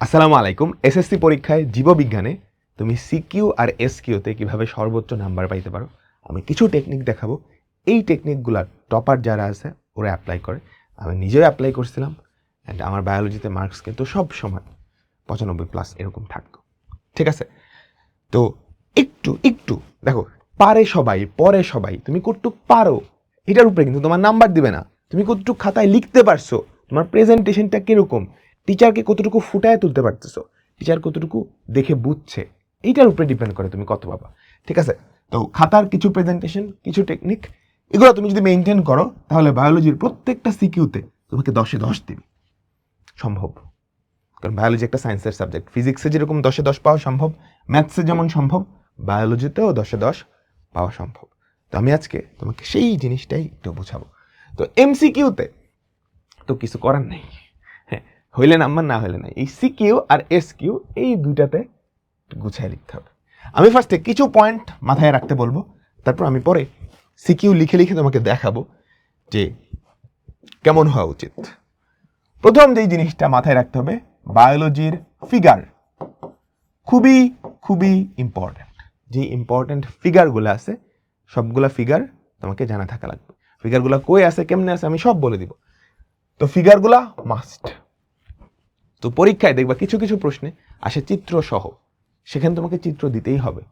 আসসালামু আলাইকুম। এসএসসি পরীক্ষায় জীববিজ্ঞানে তুমি সিকিউ আর এসকিউতে কিভাবে সর্বোচ্চ নাম্বার পাইতে পারো আমি কিছু টেকনিক দেখাবো। এই টেকনিকগুলো টপার যারা আছে ওরা অ্যাপ্লাই করে, আমি নিজেও অ্যাপ্লাই করছিলাম। অ্যান্ড আমার বায়োলজিতে মার্কস কিন্তু সব সময় 95+ এরকম থাকতো। ঠিক আছে, তো একটু দেখো, পারে সবাই পরে সবাই, তুমি কতটুক পারো এটার উপরে কিন্তু তোমার নাম্বার দিবে না। তুমি কতটুক খাতায় লিখতে পারছো, তোমার প্রেজেন্টেশনটা কিরকম, টিচারকে কতটুকু ফুটায় তুলতে পারতেছো, টিচার কতটুকু দেখে বুঝছে, এইটার উপরে ডিপেন্ড করে তুমি কত পাবা। ঠিক আছে, তো খাতার কিছু প্রেজেন্টেশন, কিছু টেকনিক, এগুলো তুমি যদি মেনটেন করো তাহলে বায়োলজির প্রত্যেকটা সিকিউতে তোমাকে 10-10 দিবে। সম্ভব, কারণ বায়োলজি একটা সায়েন্সের সাবজেক্ট। ফিজিক্সে যেরকম 10-10 পাওয়া সম্ভব, ম্যাথসে যেমন সম্ভব, বায়োলজিতেও 10-10 পাওয়া সম্ভব। তো আমি আজকে তোমাকে সেই জিনিসটাই একটু বোঝাবো। তো এমসিকিউতে তো কিছু করার নেই, হ্যাঁ, হইলে নাম্বার, না হইলে নাই। এই সিকিউ আর এসকিউ এই দুইটাতে গুছায় লিখতে হবে। আমি ফার্স্টে কিছু পয়েন্ট মাথায় রাখতে বলবো, তারপর আমি পরে সিকিউ লিখে লিখে তোমাকে দেখাবো যে কেমন হওয়া উচিত। প্রথম যেই জিনিসটা মাথায় রাখতে হবে, বায়োলজির ফিগার খুবই খুবই ইম্পর্ট্যান্ট। যে ইম্পর্ট্যান্ট ফিগারগুলো আছে সবগুলা ফিগার তোমাকে জানা থাকা লাগবে। ফিগারগুলো কই আছে, কেমনে আছে, আমি সব বলে দিব। তো ফিগারগুলা মাস্ট। তো পরীক্ষায় দেখবা কিছু কিছু প্রশ্নে আসে চিত্র সহ, সেখানে তোমাকে চিত্র দিতেই হবে।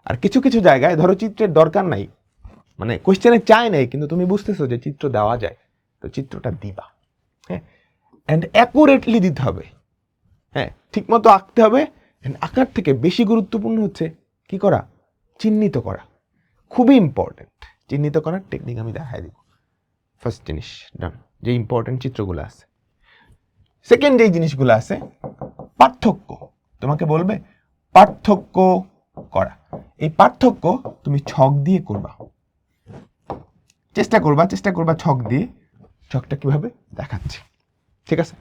আর কিছু কিছু জায়গায় ধরো চিত্রের দরকার নাই, মানে কোশ্চেনে চায় নাই, কিন্তু তুমি বুঝতেছো যে চিত্র দেওয়া যায়, তো চিত্রটা দিবা। হ্যাঁ, অ্যান্ড অ্যাকুরেটলি দিতে হবে। হ্যাঁ, ঠিকমতো আঁকতে হবে। আঁকার থেকে বেশি গুরুত্বপূর্ণ হচ্ছে কি করা, চিহ্নিত করা। খুবই ইম্পর্টেন্ট। চিহ্নিত করার টেকনিক আমি দেখাই দিব। ফার্স্ট জিনিস ডান, যে ইম্পর্টেন্ট চিত্রগুলো আছে। সেকেন্ড যেই জিনিসগুলো আছে, পার্থক্য। তোমাকে বলবে পার্থক্য করা। এই পার্থক্য তুমি ছক দিয়ে করবা, চেষ্টা করবা ছক দিয়ে। ছকটা কিভাবে দেখাচ্ছি, ঠিক আছে।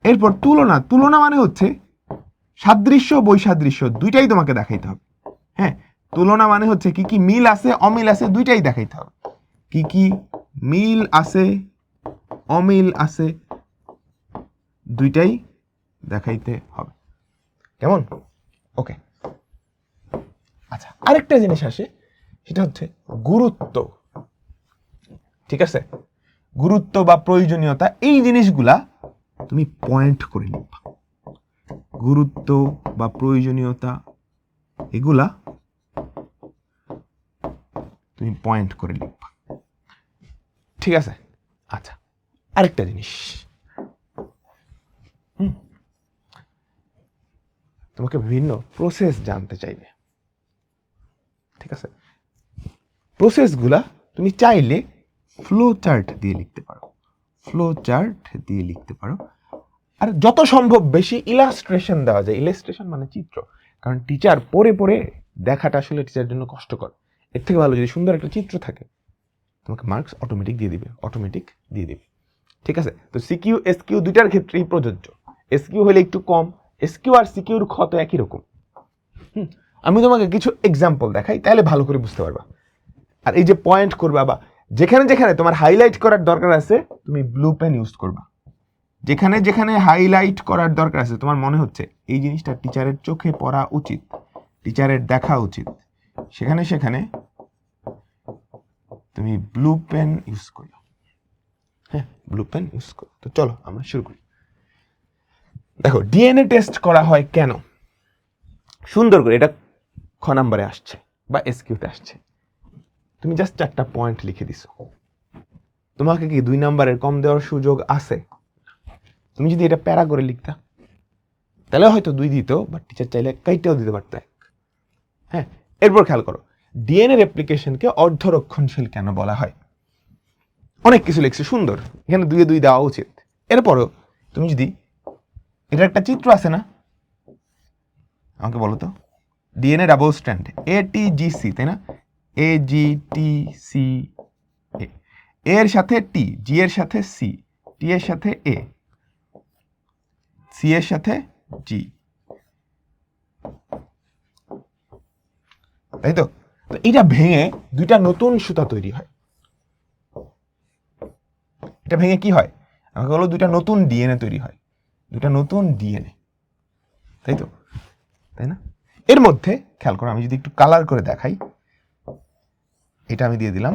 এরপর তুলনা। তুলনা মানে হচ্ছে সাদৃশ্য বৈসাদৃশ্য দুইটাই তোমাকে দেখাইতে হবে। হ্যাঁ, তুলনা মানে হচ্ছে কি কি মিল আছে অমিল আছে দুইটাই দেখাইতে হবে। কি কি মিল আছে অমিল আছে দুইটাই দেখাইতে হবে। কেমন? ওকে, আচ্ছা, আরেকটা জিনিস আসে, সেটা হচ্ছে গুরুত্ব। ঠিক আছে, গুরুত্ব বা প্রয়োজনীয়তা, এই জিনিসগুলা তুমি পয়েন্ট করে লিখবা। গুরুত্ব বা প্রয়োজনীয়তা এগুলা তুমি পয়েন্ট করে লিখবা। ঠিক আছে, আচ্ছা, আরেকটা জিনিস, তোমাকে বিভিন্ন প্রসেস জানতে চাইবে। ঠিক আছে, প্রসেসগুলা তুমি চাইলে ফ্লো চার্ট দিয়ে লিখতে পারো, ফ্লো চার্ট দিয়ে লিখতে পারো। আর যত সম্ভব বেশি ইলাস্ট্রেশন দেওয়া যায়। ইলাস্ট্রেশন মানে চিত্র, কারণ টিচার পড়ে পড়ে দেখাটা আসলে টিচারের জন্য কষ্টকর। এর থেকে ভালো যদি সুন্দর একটা চিত্র থাকে, তোমাকে মার্কস অটোমেটিক দিয়ে দিবে। ঠিক আছে, তো সিকিউ এসকিউ দুইটার ক্ষেত্রেই প্রযোজ্য। এসকিউ হলে একটু কম, এসকিউ আর সিকিউর ক্ষত একই রকম। আমি তোমাকে কিছু এক্সাম্পল দেখাই, তাহলে ভালো করে বুঝতে পারবা। আর এই যে পয়েন্ট করবা, বা যেখানে যেখানে তোমার হাইলাইট করার দরকার আছে তুমি ব্লু পেন ইউজ করবা। যেখানে যেখানে হাইলাইট করার দরকার আছে, তোমার মনে হচ্ছে এই জিনিসটা টিচারের চোখে পড়া উচিত, টিচারের দেখা উচিত, সেখানে সেখানে তুমি ব্লু পেন ইউজ করো। হ্যাঁ, ব্লু পেন ইউজ করো। তো চলো আমরা শুরু করি। দেখো, ডিএনএ টেস্ট করা হয় কেন, সুন্দর করে এটা খ নাম্বারে আসছে বা এসকিউতে আসছে। তুমি জাস্ট 4টা পয়েন্ট লিখে দিছো, তোমাকে কি 2 নাম্বারের কম দেওয়ার সুযোগ আছে? তুমি যদি এটা প্যারা করে লিখতা তাহলে হয়তো 2 দিত, বাট টিচার চাইলে কাইটাও দিতে পারত 1। হ্যাঁ, এরপর খেয়াল করো, ডিএনএ রেপ্লিকেশনকে অর্ধরক্ষণশীল কেন বলা হয়? অনেক কিছু লিখছে সুন্দর, এখানে 2 এ 2 দেওয়া উচিত। এরপরও তুমি যদি এটা একটা চিত্র আছে না, আমাকে বলো তো, ডিএনএ ডাবল স্ট্র্যান্ড এটিজিসি, তাই না? এজিটিসি, এর সাথে টি, জি এর সাথে সি, টি এর সাথে এ, সি এর সাথে জি, তাই তো? এটা ভেঙে 2টা নতুন সুতা তৈরি হয়। এটা ভেঙে কি হয়? আমাকে বলো 2টা নতুন ডিএনএ তৈরি হয়। দুটা নতুন ডিএনএ, তাই তো, তাই না? এর মধ্যে খেয়াল করো, আমি যদি একটু কালার করে দেখাই, এটা আমি দিয়ে দিলাম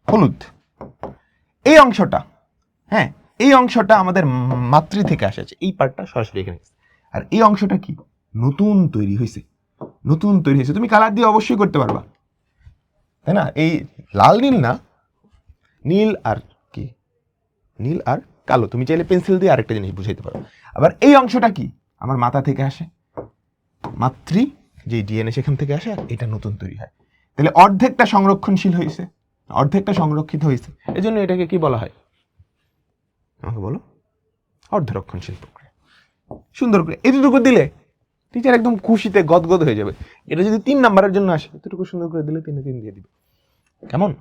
হলুদ। এই অংশটা, হ্যাঁ, এই অংশটা আমাদের মাতৃ থেকে আসছে, এই পার্টটা সরাসরি এখানে। আর এই অংশটা কি নতুন তৈরি হয়েছে, নতুন তৈরি হয়েছে। তুমি কালার দিয়ে অবশ্যই করতে পারবা, তাই না? এই লাল নীল না, নীল আর কি, নীল আর কালো। তুমি চাইলে পেন্সিল দিয়ে আরেকটা জিনিস বুঝাইতে পারো। আবার এই অংশটা কি আমার মাথা থেকে আসে, মাতৃ যে ডিএনএ সেখান থেকে আসে, এটা নতুন তৈরি হয়। তাহলে অর্ধেকটা সংরক্ষণশীল হয়েছে, অর্ধেকটা সংরক্ষিত হয়েছে। এই জন্য এটাকে কি বলা হয়, আমাকে বলো? অর্ধরক্ষণশীল প্রক্রিয়া। সুন্দর করে এতটুকু দিলে টিচার একদম খুশিতে গদগদ হয়ে যাবে। এটা যদি 3 নাম্বারের জন্য আসে, এতটুকু সুন্দর করে দিলে 3 দিয়ে দিবে। কেমন?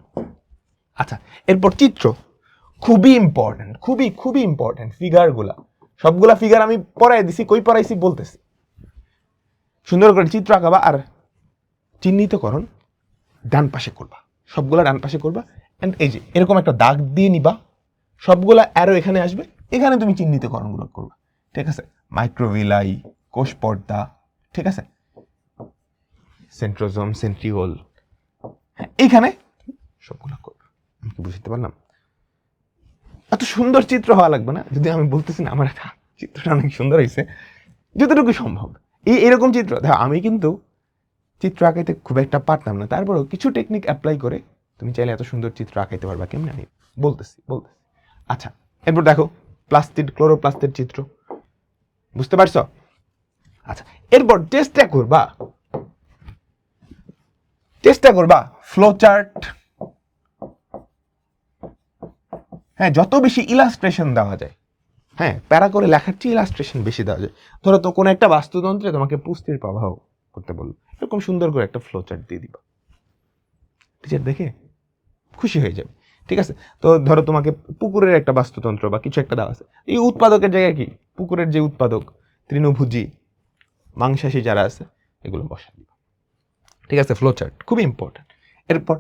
আচ্ছা, এরপর চিত্র, খুবই ইম্পর্টেন্ট, খুবই খুবই ইম্পর্টেন্ট। ফিগারগুলা, সবগুলা ফিগার আমি পড়াই দিছি, কই পড়াইছি বলতেছি। সুন্দর করে চিত্র আঁকাবা, আর চিহ্নিতকরণ ডান পাশে করবা, সবগুলা ডান পাশে করবা। এন্ড এই যে এরকম একটা দাগ দিয়ে নিবা, সবগুলা অ্যারো এখানে আসবে, এখানে তুমি চিহ্নিতকরণগুলো করবা, ঠিক আছে? মাইক্রোভিলাই, কোষ পর্দা, ঠিক আছে, সেন্ট্রোজোম, সেন্ট্রিওল, এইখানে সবগুলো করবা। আমি কি বুঝতে পারলাম? এত সুন্দর চিত্র হওয়া লাগবে না, যদি আমি বলতেছি না আমার চিত্রটা অনেক সুন্দর হয়েছে, যতটুকু সম্ভব। এরকম চিত্র দেখো, আমি কিন্তু চিত্র আঁকাইতে খুব একটা পারতাম না, তারপরেও কিছু টেকনিক অ্যাপ্লাই করে তুমি চাইলে এত সুন্দর চিত্র আঁকাইতে পারবা। কেমন আমি বলতেছি। আচ্ছা, এরপর দেখো প্লাস্টিড, ক্লোরোপ্লাস্টের চিত্র, বুঝতে পারছো? আচ্ছা, এরপর চেষ্টা করবা ফ্লো চার্ট। হ্যাঁ, যত বেশি ইলাস্ট্রেশন দেওয়া যায়, হ্যাঁ, প্যারা করে লেখার চেয়ে ইলাস্ট্রেশন বেশি দেওয়া যায়। ধরো তো কোনো একটা বাস্তুতন্ত্রে তোমাকে পুষ্টির প্রবাহ করতে বললো, এরকম সুন্দর করে একটা ফ্লো চার্ট দিয়ে দিবা, টিচার দেখে খুশি হয়ে যাবে, ঠিক আছে? তো ধরো তোমাকে পুকুরের একটা বাস্তুতন্ত্র বা কিছু একটা দেওয়া আছে, এই উৎপাদকের জায়গায় কি পুকুরের যে উৎপাদক, তৃণভোজী, মাংসাশী যারা আছে, এগুলো বসা দিবা, ঠিক আছে? ফ্লো চার্ট খুবই ইম্পর্টেন্ট। এরপর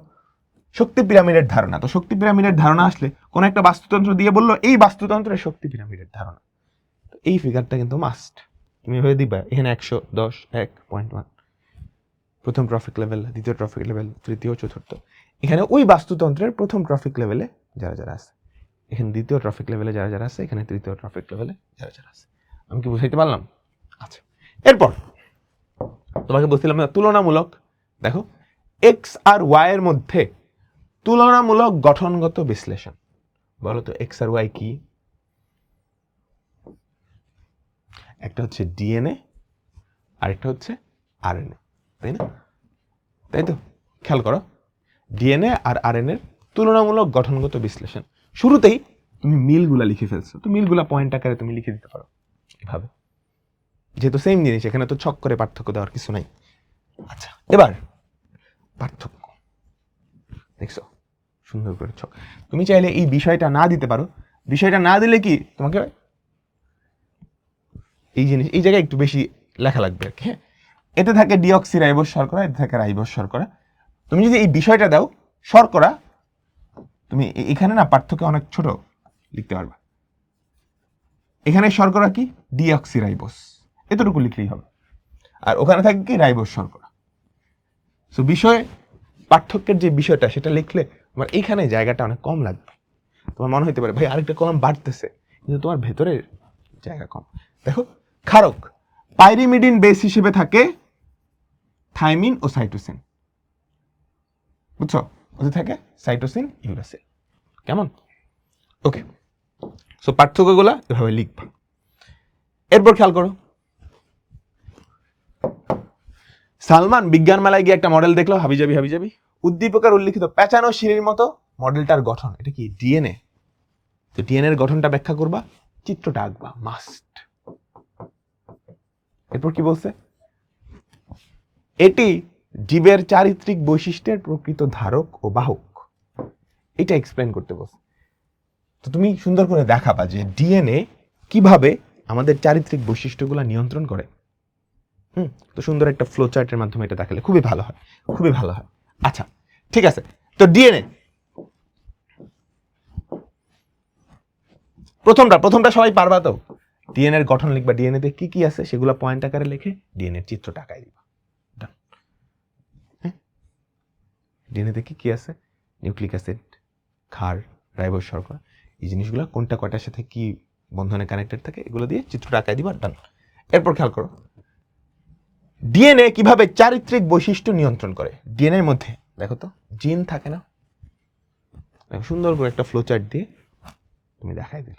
শক্তি পিরামিডের ধারণা। তো শক্তি পিরামিডের ধারণা আসলে কোন একটা বাস্তুতন্ত্র দিয়ে বললো এই বাস্তুতন্ত্রের শক্তি পিরামিডের ধারণা, এই ফিগারটা কিন্তু মাস্ট তুমি হয়ে দিবা। এখানে 110, 1.1, প্রথম ট্রফিক লেভেল, দ্বিতীয় ট্রফিক লেভেল, তৃতীয়, চতুর্থ। এখানে ওই বাস্তুতন্ত্রের প্রথম ট্রফিক লেভেলে যারা যারা আছে, এখানে দ্বিতীয় ট্রফিক লেভেলে যারা যারা আছে, এখানে তৃতীয় ট্রফিক লেভেলে যারা যারা আছে। আমি কি বুঝাইতে পারলাম? আচ্ছা, এরপর তোমাকে বলছিলাম না তুলনামূলক। দেখো এক্স আর ওয়াই এর মধ্যে তুলনামূলক গঠনগত বিশ্লেষণ। বলো তো এক্স আর ওয়াই কি? একটা হচ্ছে ডিএনএ, আরেকটা হচ্ছে আরএনএ, তাই না? তাই তো, খেয়াল করো, ডিএনএ আর আরএনএ এর তুলনামূলক গঠনগত বিশ্লেষণ। শুরুতেই তুমি মিলগুলা লিখে ফেলছো, তো মিলগুলা পয়েন্ট আকারে তুমি লিখে দিতে পারো এভাবে, যেহেতু সেম জিনিস, এখানে তো ছক করে পার্থক্য দেওয়ার কিছু নাই। আচ্ছা, এবার পার্থক্য দেখছো, সুন্দর করে ছক। তুমি চাইলে এই বিষয়টা না দিতে পারো, বিষয়টা না দিলে কি তোমাকে এই জিনিস এই জায়গায় একটু বেশি লেখা লাগবে আর কি। হ্যাঁ, এতে থাকে ডিঅক্সি রাইবোজ শর্করা, এতে থাকে রাইবোজ শর্করা। তুমি যদি এই বিষয়টা দাও শর্করা, তুমি এখানে না পার্থক্য অনেক ছোট লিখতে পারবা। এখানে শর্করা কি ডিঅক্সি রাইবোজ, এতটুকু লিখলেই হবে। আর ওখানে থাকে কি রাইবোজ শর্করা। সো বিষয় পার্থক্যের যে বিষয়টা সেটা লিখলে তোমার এইখানে জায়গাটা অনেক কম লাগবে। তোমার মনে হতে পারে ভাই আরেকটা কলম বাড়তেছে, কিন্তু তোমার ভেতরের জায়গা কম। দেখো ক্ষারক, পাইরিমিডিন বেস হিসেবে থাকে থাইমিন ও সাইটোসিন, বুঝছো? ওতে থাকে সাইটোসিন, ইউরাসিল। কেমন? ওকে, সো পার্থক্যগুলা এভাবে লিখবা। এরপর খেয়াল করো, সালমান বিজ্ঞান মেলায় গিয়ে একটা মডেল দেখলো, হাবিজাবি উদ্দীপকের উল্লিখিত পেঁচানো সিঁড়ির মতো মডেলটার গঠন, এটা কি ডিএনএ? তো ডিএনএ এর গঠনটা ব্যাখ্যা করবা, চিত্রটা আঁকবা, মাস্ট। এরপর কি বলছে? এটি জীবের চারিত্রিক বৈশিষ্ট্যের প্রকৃত ধারক ও বাহক, এটা এক্সপ্লেন করতে বলছে। তো তুমি সুন্দর করে দেখাবা যে ডিএনএ কিভাবে আমাদের চারিত্রিক বৈশিষ্ট্যগুলো নিয়ন্ত্রণ করে। তো সুন্দর একটা ফ্লো চার্টের মাধ্যমে এটা দেখালে খুবই ভালো হয়, খুবই ভালো হয়। আচ্ছা, ঠিক আছে। তো ডিএনএ প্রথমটা সবাই পারবা তো? ডিএনএ এর গঠন লিখবা, ডিএনএ তে কি কি আছে সেগুলো পয়েন্ট আকারে লিখে ডিএনএ এর চিত্রটা আঁকাই দিবা। হ্যাঁ, ডিএনএ তে কি কি আছে, নিউক্লিক অ্যাসিড, ক্ষার, রাইবোজ শর্করা, এই জিনিসগুলো কোনটা কয়টার সাথে কি বন্ধনে কানেক্টেড থাকে এগুলো দিয়ে চিত্রটা আঁকাই দিবা। ডান। এরপর খেয়াল করো ডিএনএ কিভাবে চারিত্রিক বৈশিষ্ট্য নিয়ন্ত্রণ করে। ডিএনএ এর মধ্যে দেখো তো জিন থাকে না, দেখো সুন্দর করে একটা ফ্লো চার্ট দিয়ে তুমি দেখাই দিল,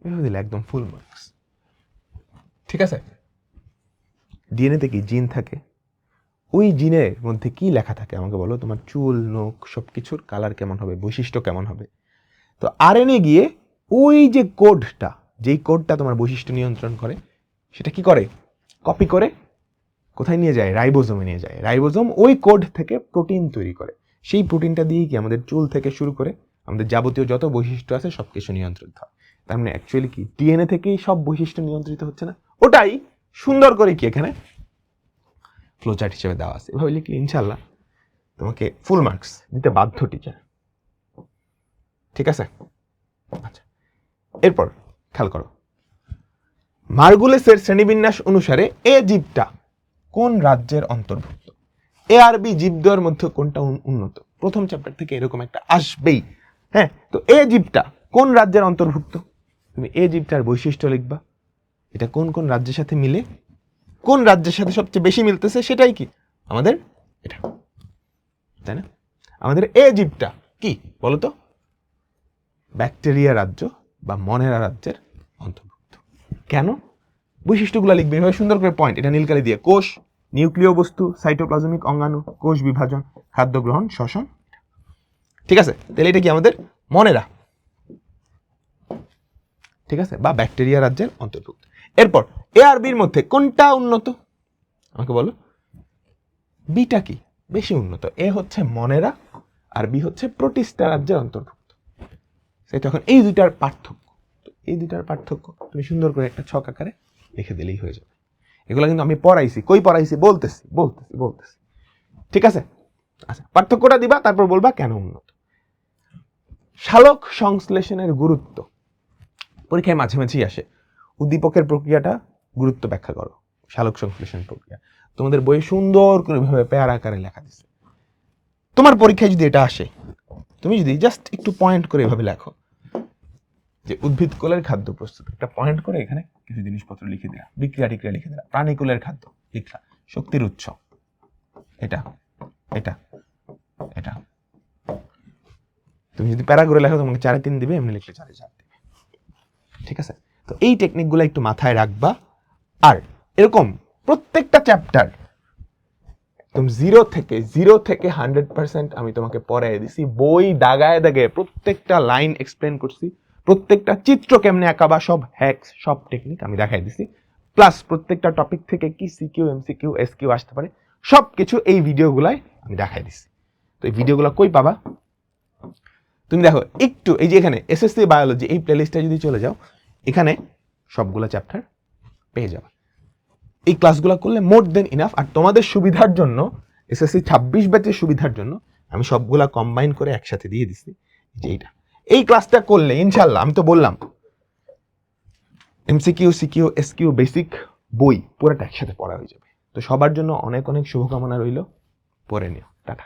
এভাবে দিলে একদম ফুল মার্কস। ঠিক আছে, ডিএনএ তে কি জিন থাকে, ওই জিনের মধ্যে কি লেখা থাকে আমাকে বলো, তোমার চুল, নখ সবকিছুর কালার কেমন হবে, বৈশিষ্ট্য কেমন হবে। তো আরএনএ গিয়ে ওই যে কোডটা, যেই কোডটা তোমার বৈশিষ্ট্য নিয়ন্ত্রণ করে, সেটা কি করে, কপি করে কোথায় নিয়ে যায়, রাইবোজোমে নিয়ে যায়। রাইবোজোম ওই কোড থেকে প্রোটিন তৈরি করে, সেই প্রোটিনটা দিয়েই কি আমাদের চুল থেকে শুরু করে আমাদের যাবতীয় যত বৈশিষ্ট্য আছে সব কিছু নিয়ন্ত্রিত হয়। তার মানে অ্যাকচুয়ালি কি ডিএনএ থেকেই সব বৈশিষ্ট্য নিয়ন্ত্রিত হচ্ছে না, ওটাই সুন্দর করে কি এখানে ফ্লোচার্ট হিসেবে দেওয়া আছে। এভাবে লিখলে ইনশাল্লাহ তোমাকে ফুল মার্কস দিতে বাধ্য টিচার। ঠিক আছে, আচ্ছা এরপর খেয়াল করো মার্গুলেসের শ্রেণীবিন্যাস অনুসারে এ জীবটা কোন রাজ্যের অন্তর্ভুক্ত। এ আর বি জীবদ্বয়ের মধ্যে কোনটা উন্নত, প্রথম চ্যাপ্টার থেকে এরকম একটা আসবেই। হ্যাঁ, তো এ জীবটা কোন রাজ্যের অন্তর্ভুক্ত, তুমি এ জীবটার বৈশিষ্ট্য লিখবা, এটা কোন কোন রাজ্যের সাথে মিলে, কোন রাজ্যের সাথে সবচেয়ে বেশি মিলতেছে সেটাই কি আমাদের এটা, তাই না। আমাদের এ জীবটা কি বলতো, ব্যাকটেরিয়া রাজ্য বা মনেরা রাজ্যের অন্তর্ভুক্ত। কেন, বৈশিষ্ট্যগুলো লিখবে এভাবে সুন্দর করে পয়েন্ট, এটা নীলকালি দিয়ে, কোষ, নিউক্লিয় বস্তু, সাইটোপ্লাজমিক অঙ্গাণু, কোষ বিভাজন, খাদ্য গ্রহণ, শ্বসন। ঠিক আছে, তাহলে এটা কি আমাদের মনেরা, ঠিক আছে, বা ব্যাকটেরিয়া রাজ্যের অন্তর্ভুক্ত। এরপর এ আর বির মধ্যে কোনটা উন্নত আমাকে বলো, বিটা কি বেশি উন্নত, এ হচ্ছে মনেরা আর বি হচ্ছে প্রোটিস্টা রাজ্যের অন্তর্ভুক্ত। সেই তখন এই দুইটার পার্থক্য, এই দুইটার পার্থক্য তুমি সুন্দর করে একটা ছক আকারে লিখে দিলেই হয়ে যাবে। এগুলো কিন্তু আমি পড়াইছি, কই পড়াইছি বলতেছি। ঠিক আছে, আচ্ছা পার্থক্যটা দিবা, তারপর বলবা কেন উন্নত। সালোক সংশ্লেষণের গুরুত্ব পরীক্ষায় মাঝে মাঝেই আসে, উদ্দীপকের প্রক্রিয়াটা গুরুত্ব ব্যাখ্যা করো। সালোক সংশ্লেষণ প্রক্রিয়া তোমাদের বইয়ে সুন্দর করে ভাবে প্যারা আকারে লেখা দিচ্ছে। তোমার পরীক্ষায় যদি এটা আসে, তুমি যদি জাস্ট একটু পয়েন্ট করে এভাবে লেখো যে উদ্ভিদ কোলের খাদ্য প্রস্তুত, একটা পয়েন্ট করে এখানে কিছু জিনিসপত্র লিখে দিলা, বিক্রিয়া টিক্রিয়া লিখে দিলা, প্রাণীকুলের খাদ্য লিখলা, শক্তির উৎস এটা এটা এটা, তুমি যদি প্যারা করে লেখো তোমাকে 4.3 দিবে, এমনি লিখলে 4.4 দিবে। ঠিক আছে, তো এই টেকনিকগুলো একটু মাথায় রাখবা। আর এরকম প্রত্যেকটা চ্যাপ্টার একদম 0 থেকে 100% আমি তোমাকে পড়াই দিছি, বই দাগায় দাগায় প্রত্যেকটা লাইন এক্সপ্লেন করছি, প্রত্যেকটা চিত্র কেমনে আঁকাবা সব হ্যাকস সব টেকনিক আমি দেখাই দিছি। প্লাস প্রত্যেকটা টপিক থেকে কি সিকিউ, এমসিকিউ, এসকিউ আসতে পারে সব কিছু এই ভিডিওগুলাই আমি দেখাই দিছি। তো এই ভিডিওগুলো কই পাবা, তুমি দেখো একটু এই যে এখানে এসএসসি বায়োলজি এই প্লেলিস্টে যদি চলে যাও, এখানে সবগুলো চ্যাপ্টার পেয়ে যাবে। এই ক্লাসগুলো করলে মোর দেন ইনাফ। আর তোমাদের সুবিধার জন্য, এসএসসি 26 ব্যাচের সুবিধার জন্য আমি সবগুলা কম্বাইন করে একসাথে দিয়ে দিচ্ছি যে এইটা, এই ক্লাসটা করলে ইনশাল্লাহ আমি তো বললাম এমসিকিউ, সিকিউ, এসকিউ, বেসিক বই পুরোটা একসাথে পড়া হয়ে যাবে। তো সবার জন্য অনেক অনেক শুভকামনা রইল, পড়ে নিও, টাটা।